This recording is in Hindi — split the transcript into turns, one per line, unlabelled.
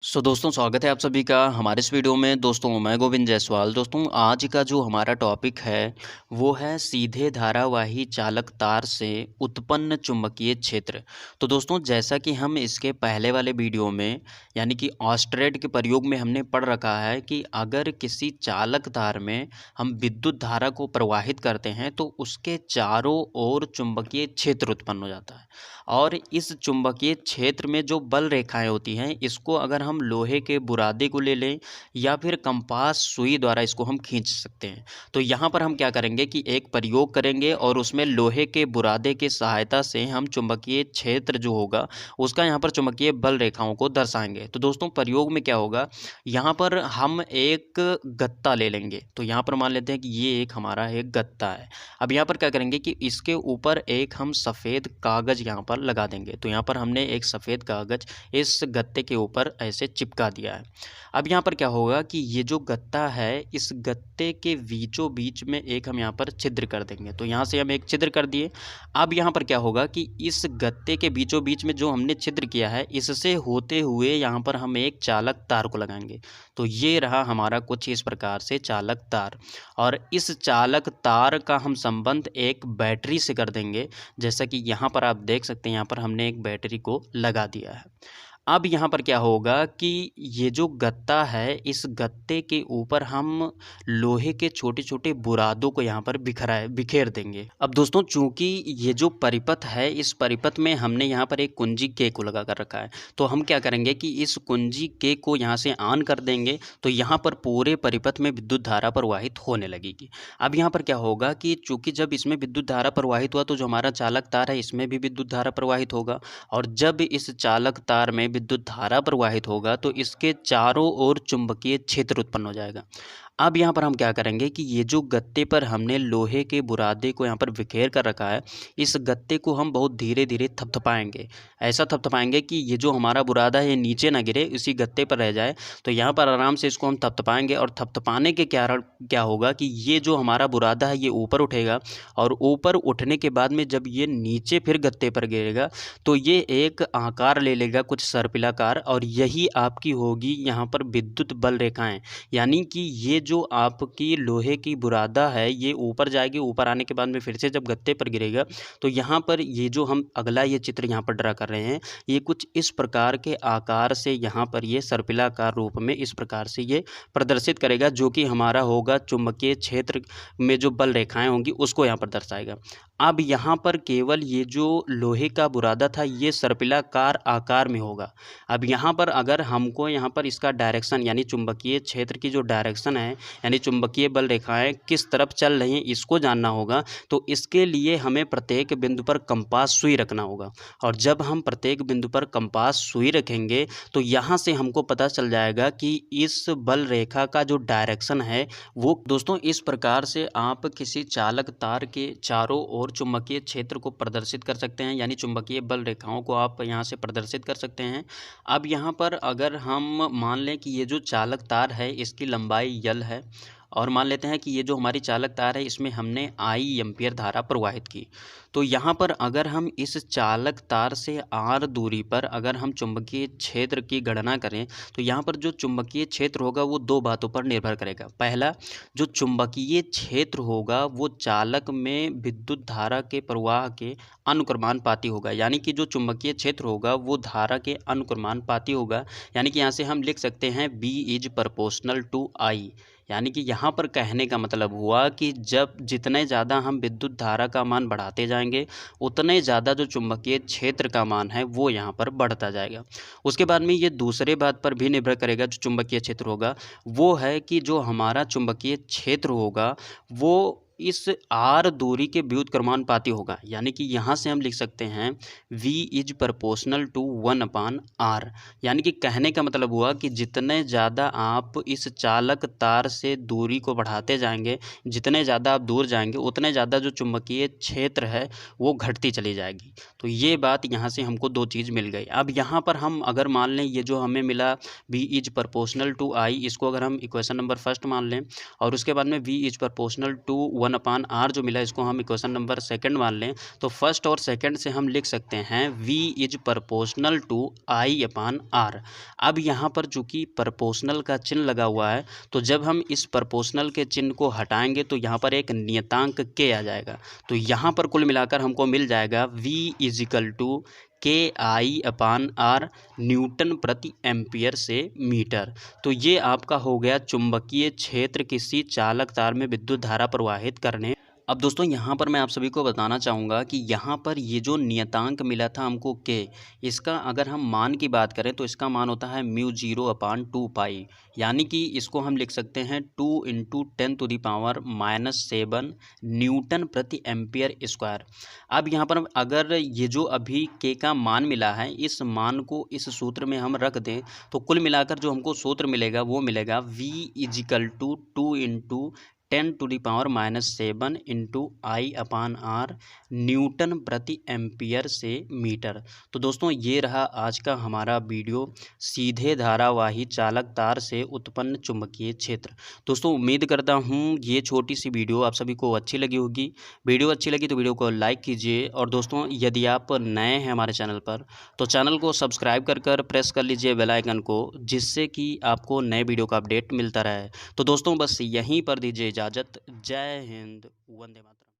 दोस्तों स्वागत है आप सभी का हमारे इस वीडियो में। दोस्तों मैं गोविंद जायसवाल। दोस्तों आज का जो हमारा टॉपिक है वो है सीधे धारावाही चालक तार से उत्पन्न चुंबकीय क्षेत्र। तो दोस्तों जैसा कि हम इसके पहले वाले वीडियो में यानी कि ऑस्टेट के प्रयोग में हमने पढ़ रखा है कि अगर किसी चालक तार में हम विद्युत धारा को प्रवाहित करते हैं तो उसके चारों ओर चुंबकीय क्षेत्र उत्पन्न हो जाता है। और इस चुंबकीय क्षेत्र में जो बल रेखाएं होती हैं इसको अगर हम लोहे के बुरादे को ले लें या फिर कंपास सुई द्वारा इसको हम खींच सकते हैं। तो यहाँ पर हम क्या करेंगे कि एक प्रयोग करेंगे और उसमें लोहे के बुरादे की सहायता से हम चुंबकीय क्षेत्र जो होगा उसका यहाँ पर चुंबकीय बल रेखाओं को दर्शाएंगे। तो दोस्तों प्रयोग में क्या होगा, यहाँ पर हम एक गत्ता ले लेंगे। तो यहाँ पर मान लेते हैं कि ये एक हमारा एक गत्ता है। अब यहाँ पर क्या करेंगे कि इसके ऊपर एक हम सफ़ेद कागज़ यहाँ पर लगा देंगे। तो यहाँ पर हमने एक सफ़ेद कागज़ इस गत्ते के ऊपर ऐसे चिपका दिया है। अब यहाँ पर क्या होगा कि ये जो गत्ता है इस गत्ते के बीचों बीच में एक हम यहाँ पर छिद्र कर देंगे। तो यहाँ से हम एक छिद्र कर दिए। अब यहाँ पर क्या होगा कि इस गत्ते के बीचों बीच में जो हमने छिद्र किया है इससे होते हुए यहाँ पर हम एक चालक तार को लगाएंगे। तो ये रहा हमारा कुछ इस प्रकार से चालक तार। और इस चालक तार का हम संबंध एक बैटरी से कर देंगे। जैसा कि यहाँ पर आप देख सकते हैं, यहाँ पर हमने एक बैटरी को लगा दिया है। अब यहाँ पर क्या होगा कि ये जो गत्ता है इस गत्ते के ऊपर हम लोहे के छोटे छोटे बुरादों को यहाँ पर बिखेर देंगे। अब दोस्तों चूंकि ये जो परिपथ है इस परिपथ में हमने यहाँ पर एक कुंजी के को लगा कर रखा है। तो हम क्या करेंगे कि इस कुंजी के को यहाँ से ऑन कर देंगे। तो यहाँ पर पूरे परिपथ में विद्युत धारा प्रवाहित होने लगेगी। अब यहाँ पर क्या होगा कि चूंकि जब इसमें विद्युत धारा प्रवाहित हुआ तो जो हमारा चालक तार है इसमें भी विद्युत धारा प्रवाहित होगा। और जब इस चालक तार में विद्युत धारा प्रवाहित होगा तो इसके चारों ओर चुंबकीय क्षेत्र उत्पन्न हो जाएगा। अब यहाँ पर हम क्या करेंगे कि ये जो गत्ते पर हमने लोहे के बुरादे को यहाँ पर बिखेर कर रखा है इस गत्ते को हम बहुत धीरे धीरे थपथपाएंगे। ऐसा थपथपाएंगे कि ये जो हमारा बुरादा है ये नीचे ना गिरे, इसी गत्ते पर रह जाए। तो यहाँ पर आराम से इसको हम थपथपाएंगे और थपथपाने के कारण क्या होगा कि ये जो हमारा बुरादा है ये ऊपर उठेगा। और ऊपर उठने के बाद में जब ये नीचे फिर गत्ते पर गिरेगा तो ये एक आकार ले लेगा, कुछ सर्पिलाकार। और यही आपकी होगी यहाँ पर विद्युत बल रेखाएं। यानी कि ये जो आपकी लोहे की बुरादा है ये ऊपर जाएगी, ऊपर आने के बाद में फिर से जब गत्ते पर गिरेगा तो यहाँ पर ये जो हम अगला ये चित्र यहाँ पर ड्रा कर रहे हैं ये कुछ इस प्रकार के आकार से यहाँ पर ये सर्पिलाकार रूप में इस प्रकार से ये प्रदर्शित करेगा, जो कि हमारा होगा चुंबकीय क्षेत्र में जो बल रेखाएं होंगी उसको यहाँ पर दर्शाएगा। अब यहाँ पर केवल ये जो लोहे का बुरादा था ये सर्पिलाकार आकार में होगा। अब यहाँ पर अगर हमको यहाँ पर इसका डायरेक्शन यानी चुंबकीय क्षेत्र की जो डायरेक्शन है यानी चुंबकीय बल रेखाएं किस तरफ चल रही हैं इसको जानना होगा। तो इसके लिए हमें प्रत्येक बिंदु पर कंपास सुई रखना होगा। और जब हम प्रत्येक बिंदु पर कंपास सुई रखेंगे तो यहाँ से हमको पता चल जाएगा कि इस बल रेखा का जो डायरेक्शन है वो दोस्तों इस प्रकार से आप किसी चालक तार के चारों ओर चुंबकीय क्षेत्र को प्रदर्शित कर सकते हैं। यानी चुंबकीय बल रेखाओं को आप यहाँ से प्रदर्शित कर सकते हैं। अब यहाँ पर अगर हम मान लें कि ये जो चालक तार है इसकी लंबाई यल है और मान लेते हैं कि ये जो हमारी चालक तार है इसमें हमने I एम्पीयर धारा प्रवाहित की। तो यहाँ पर अगर हम इस चालक तार से R दूरी पर अगर हम चुंबकीय क्षेत्र की गणना करें तो यहाँ पर जो चुंबकीय क्षेत्र होगा वो दो बातों पर निर्भर करेगा। पहला, जो चुंबकीय क्षेत्र होगा वो चालक में विद्युत धारा के प्रवाह के अनुक्रमानुपाती होगा। यानी कि जो चुंबकीय क्षेत्र होगा वो धारा के अनुक्रमानुपाती होगा। यानी कि यहाँ से हम लिख सकते हैं B is proportional to I। यानी कि यहाँ पर कहने का मतलब हुआ कि जब जितने ज़्यादा हम विद्युत धारा का मान बढ़ाते जाएंगे उतने ज़्यादा जो चुंबकीय क्षेत्र का मान है वो यहाँ पर बढ़ता जाएगा। उसके बाद में ये दूसरे बात पर भी निर्भर करेगा, जो चुंबकीय क्षेत्र होगा वो है कि जो हमारा चुंबकीय क्षेत्र होगा वो इस R दूरी के व्युत्क्रमानुपाती होगा। यानी कि यहाँ से हम लिख सकते हैं V is proportional to 1/R। यानी कि कहने का मतलब हुआ कि जितने ज़्यादा आप इस चालक तार से दूरी को बढ़ाते जाएंगे, जितने ज़्यादा आप दूर जाएंगे उतने ज़्यादा जो चुंबकीय क्षेत्र है वो घटती चली जाएगी। तो ये बात यहाँ से हमको दो चीज़ मिल गई। अब यहाँ पर हम अगर मान लें ये जो हमें मिला V is proportional to I, इसको अगर हम इक्वेशन नंबर फर्स्ट मान लें और उसके बाद में V is proportional to 1/r जो मिला इसको हम इक्वेशन नंबर सेकंड मान लें तो फर्स्ट और सेकंड से हम लिख सकते हैं v is proportional to I/r। अब यहाँ पर चूंकि प्रोपोर्शनल का चिन्ह लगा हुआ है तो जब हम इस प्रोपोर्शनल के चिन्ह को हटाएंगे तो यहाँ पर एक नियतांक k आ जाएगा। तो यहाँ पर कुल मिलाकर हमको मिल जाएगा v is equal to KI/r newton प्रति एम्पियर से मीटर। तो ये आपका हो गया चुंबकीय क्षेत्र किसी चालक तार में विद्युत धारा प्रवाहित करने। अब दोस्तों यहाँ पर मैं आप सभी को बताना चाहूँगा कि यहाँ पर ये जो नियतांक मिला था हमको के, इसका अगर हम मान की बात करें तो इसका मान होता है μ0/2π, यानी कि इसको हम लिख सकते हैं 2 × 10⁻⁻7 न्यूटन प्रति एम्पियर स्क्वायर। अब यहाँ पर अगर ये जो अभी के का मान मिला है इस मान को इस सूत्र में हम रख दें तो कुल मिलाकर जो हमको सूत्र मिलेगा वो मिलेगा v is equal to 2 × 10⁻⁻7 I/r newton प्रति एम्पियर से मीटर। तो दोस्तों ये रहा आज का हमारा वीडियो, सीधे धारावाही चालक तार से उत्पन्न चुंबकीय क्षेत्र। दोस्तों उम्मीद करता हूँ ये छोटी सी वीडियो आप सभी को अच्छी लगी होगी। वीडियो अच्छी लगी तो वीडियो को लाइक कीजिए और दोस्तों यदि आप नए हैं हमारे चैनल पर तो चैनल को सब्सक्राइब कर प्रेस कर लीजिए बेल आइकन को, जिससे कि आपको नए वीडियो का अपडेट मिलता रहे। तो दोस्तों बस यहीं पर दीजिए इजाज़त। जय हिंद, वंदे मातरम।